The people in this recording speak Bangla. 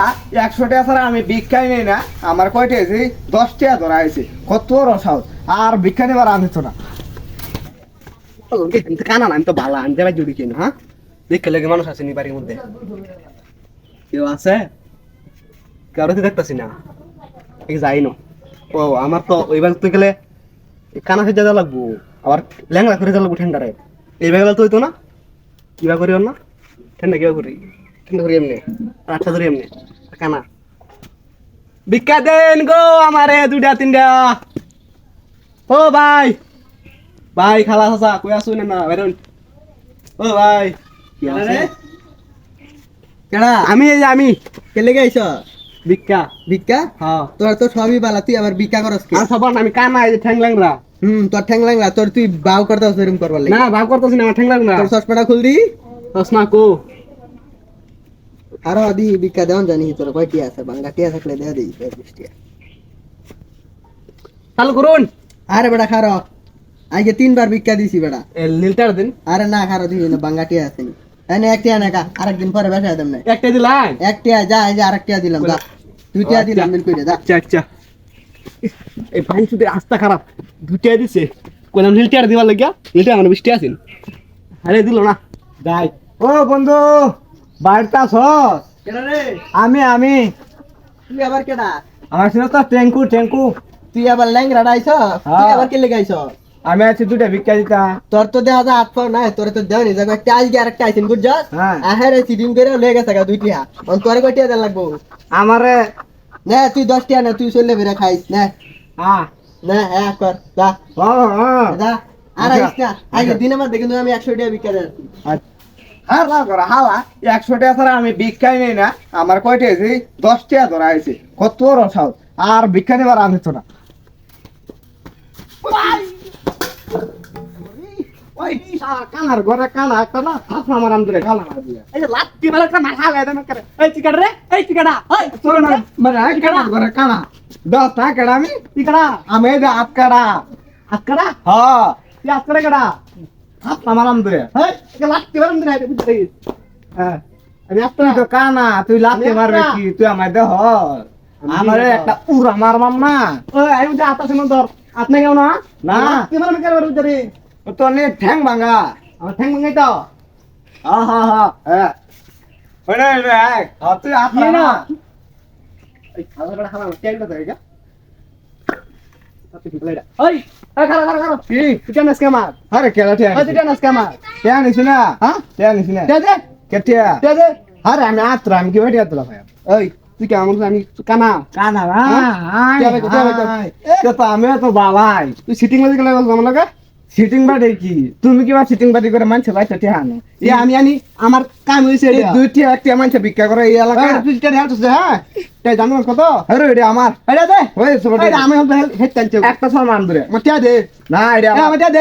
100 টাকা ছাড়া আমি ভিক্ষাই নেই না। আমার কয়টা আছে 10 টাকা ধরা আছে, কত বড় সাহস। আর ভিক্ষা নেবার আনিত না। কানা না, আমি তো ভালো আমি যাবে জুড়ি কিনা। হ্যাঁ, দেখতে লেগে মানুষ আছে নি বাড়ির মধ্যে, কেউ আছে? কারো তো দেখতেছি না, যাই না। ও আমার তো ওই বাগ গেলে কানা খেয়ে যা লাগবো, আবার ল্যাংলা করে যা লাগবো ঠান্ডারে। এই ব্যাগলা তো হইতো না, কিবা করি ওর না ঠান্ডা, কিবা করি ঠান্ডা করি এমনি, রাতটা ধরি এমনি। কানা ভিক্ষা দেন গো আমারে 2টা 3টা। ও ভাই, ভাই খালা চাচা কই আছো না বেরোন। ও ভাই, কি আছে? কেডা আমি এই যে আমি কেলে গাইছ ভিক্ষা। ভিক্ষা? হ্যাঁ, তোর তো সবই বালা, তুই আবার ভিক্ষা করস কি? আর সবার আমি কানা, এই যে ঠ্যাং ল্যাংরা। তোর ঠ্যাং লাগলা, তোর তুই বাউ করতাস এরকম করবার লাগি। না ভাব করতেছি না, আমার ঠ্যাং ল্যাংরা। তোর চশমাটা খুল দি। চশমা কো আরো আদি ভিক্ষা দেওয়ান জানি তোর কয়টি আছে, বাঙ্গা টিয়া থাকলে দেয়া দিই 20 চালু করুন। আরে বেটা খারো, আজকে 3বার ভিক্ষা দিছি বেটা। নীলটার দিন আরে না খারো দিই না, বাঙ্গা টিয়া আছে নি। এনে একটিয়া না কা, আরেকদিন পরে বেসা দেব না। একটা দিলাই। একটিয়া যা, এই যে আরেকটিয়া দিলাম যা। 2টিয়া দিলাম মিল কইরে যা। আচ্ছা আচ্ছা, এই ভাই শুধু রাস্তা খারাপ, 2টা দিছে। কোন নীলটার দিবার লাগিয়া, নীলটা মানে 20টা আছেন। আরে দিল না, যাই। ও বন্ধু, বাড়িতে আছস? কেডা রে? আমি তুই আবার কেডা? আমার ছিল তো টেঙ্কু। তুই আবার ল্যাংরা ডাইছ? তুই আবার কেলে গাইছ? আমি আছি 2টা ভিক্ষা দিতা। তোর তো দেখা যায় হাত পাও নাই, তোর তো দেওয়া নি যাবে। একটা আজকে আরেকটা আইছেন বুঝছস? হ্যাঁ। আহারে সিডিং করে লয়ে গেছে গা 2টিয়া। অন তোরে কয়টিয়া দেন লাগবো? আমারে নে তুই 10টিয়া নে, তুই চলে বেরা খাইস নে। হ্যাঁ নে হ্যাঁ কর যা হ্যাঁ যা। আর আচ্ছা, আইস না, আইলে দিনে মাঝে কিন্তু আমি 100 টাকা বিক্রি দেব। হালা করা হালা 100 টাকা ছাড়া আমি ভিক্ষাই নেই না। আমার কয়টা আছে 10 টাকা ধরা আছে, কত বড় সাহস। আর ভিক্ষা নেবার আনিত না। ওই কানার ঘরে কানা একটা না থাপ আমার আমদরে কালা মারা দিয়া। এই যে লাত্তি মারা একটা মাথা লাগায় না করে। এই চিকাড় রে, এই চিকাড়া, এই তোর না মানে কানার ঘরে কানা 10 টাকা কেডা আমি চিকাড়া, আমি এই যে আটকাড়া। আজকাড়া, হ্যাঁ তুই আজকাড়া কেডা? থাপ আমার আমদরে। এই একে লাত্তি মারা না রে, বুঝতে গেছিস? হ্যাঁ, আমি তুই আজকাড়া তো কানা, তুই লাথি আমি মারবে একটা। কি? তুই আমায় দেহ আমারে একটা উড়া মারবাম না। ওই আমি যে আতা শুনো তোর আপনি কেউ না না। লাত্তি মারা না করে বুঝতে রে। তো নে ঠ্যাং ভাঙা। আমার ঠ্যাং ভাঙাই তো। হ্যাঁ হ্যাঁ হ্যাঁ ওরে রে তুই কি আপনা না? না। এই খালা বড় খালা কেন তো এটা? আপনি কি বলেডা? ওই, এই খালা খালা খালা। কি তুই কেন আজকে আমার? আরে কেলা ঠ্যাং ওই তুই কেন আজকে আমার? ঠ্যাং নিছি না। হ্যাঁ? ঠ্যাং নিছি না দে দে, কেটিয়া। দে দে। আরে আমি আত্রা, আমি কি বেটি আত্রা ভাই। ওই তুই কেমন আমি কানা? কানা হ্যাঁ? তো আমি তো বালাই। তুই সিটিং মাঝে গেলে আমার লাগে? সিটিং বাড়ি কি? তুমি কি বা সিটিং বাড়ি করে মানছে ভাই তো ঠ্যাং? এ আমি আনি আমার কাম হইছে এই এটা। দুইটি একটি মানুষ ভিক্ষা করে এই এলাকায়। তুই যেটা হেলছিস হ্যাঁ? তাই জানো কত? আরে এটা আমার। এটা দে। ওই সব এটা আমি হেড টানছে। একটা সামান ধরে আমার টিয়া দে। না এটা এ আমার। আমার টিয়া দে।